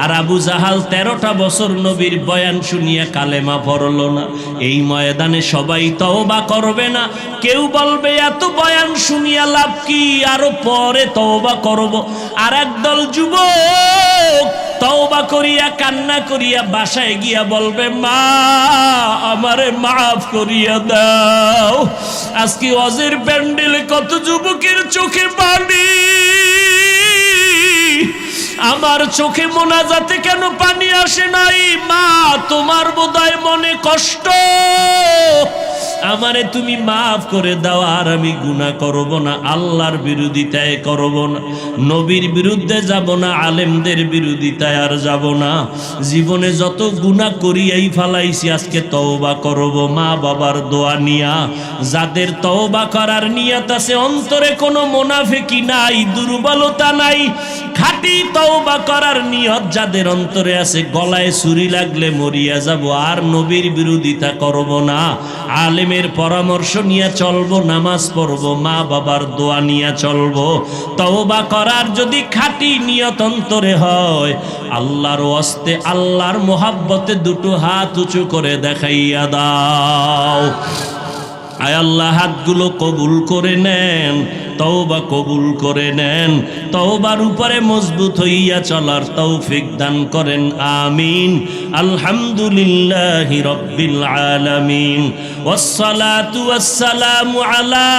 আর আবু জাহাল 13টা বছর নবীর বয়ান শুনিয়া কালেমা পড়ল না। এই ময়দানে সবাই তওবা করবে না। কেউ বলবে এত বয়ান শুনিয়া লাভ কি, আরো পরে তওবা করব। আর একদল যুবক তওবা করিয়া কান্না করিয়া বাসায় গিয়া বলবে, মা আমারে মাফ করিয়া দাও। আজকে ওয়াজের প্যান্ডেলে কত যুবকের চোখে পানি, আমার চোখে মোনাজাতে কেন পানি আসে নাই? মা তোমার বোধহয় মনে কষ্ট, আমারে তুমি মাফ করে দাও, আর আমি গুনাহ করব না, আল্লাহর বিরোধিতায় করব না, নবীর বিরুদ্ধে যাব না, আলেমদের বিরোধিতায় আর যাব না। জীবনে যত গুনাহ করিয়াই ফালাইছি, আজকে তওবা করব মা বাবার দোয়া নিয়া। যাদের তওবা করার নিয়ত আছে, অন্তরে কোনো মুনাফিকি নাই, দুর্বলতা নাই, খাঁটি তওবা করার নিয়ত যাদের অন্তরে আছে, গলায় ছুরি লাগলে মরিয়া যাব, আর নবীর বিরোধিতা করব না, আলেমের পরামর্শ নিয়ে চলবো, নামাজ পড়বো, মা বাবার দোয়া নিয়ে চলবো। তওবা করার যদি খাঁটি নিয়ত অন্তরে হয়, আল্লাহর ওয়াস্তে আল্লাহর মোহাব্বতে দুটো হাত উঁচু করে দেখাইয়া দাও। আয় আল্লাহ, হাতগুলো কবুল করে নেন, তওবা কবুল করে নেন, তওবার উপরে মজবুত হইয়া চলার তৌফিক দান করেন, আমিন। আলহামদুলিল্লাহি রাব্বিল আলামিন, ওয়াসসালাতু ওয়াসসালামু আলা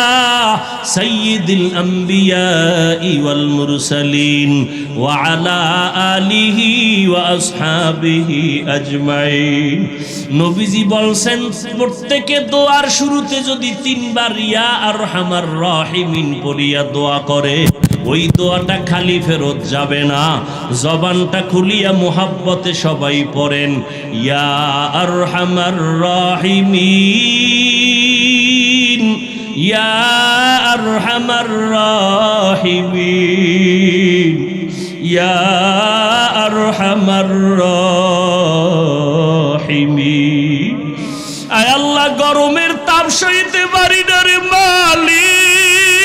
সাইয়্যিদিল আমবিয়াই ওয়াল মুরসালিন ওয়া আলা আলিহি ওয়া আসহাবিহি আজমাইন। নবীজি বলছেন, প্রত্যেকে দোয়ার শুরুতে যদি 3 বার ইয়া আরহামার রাহিমিন বলিয়া দোয়া করে, ওই দোয়াটা খালি ফেরত যাবে না। জবানটা খুলিয়া মুহাব্বতে সবাই পড়েন, ইয়া আরহামার রাহিমিন, ইয়া আরহামার রাহিমিন, ইয়া আরহামার রাহিমিন। আয় আল্লাহ, গরমের তাপ সইতে পারি না রে মালিক।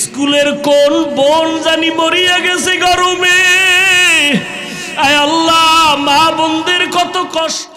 স্কুলের কোন বোন জানি মরিয়া গেছে গরমে। আয় আল্লাহ, মা বোনদের কত কষ্ট।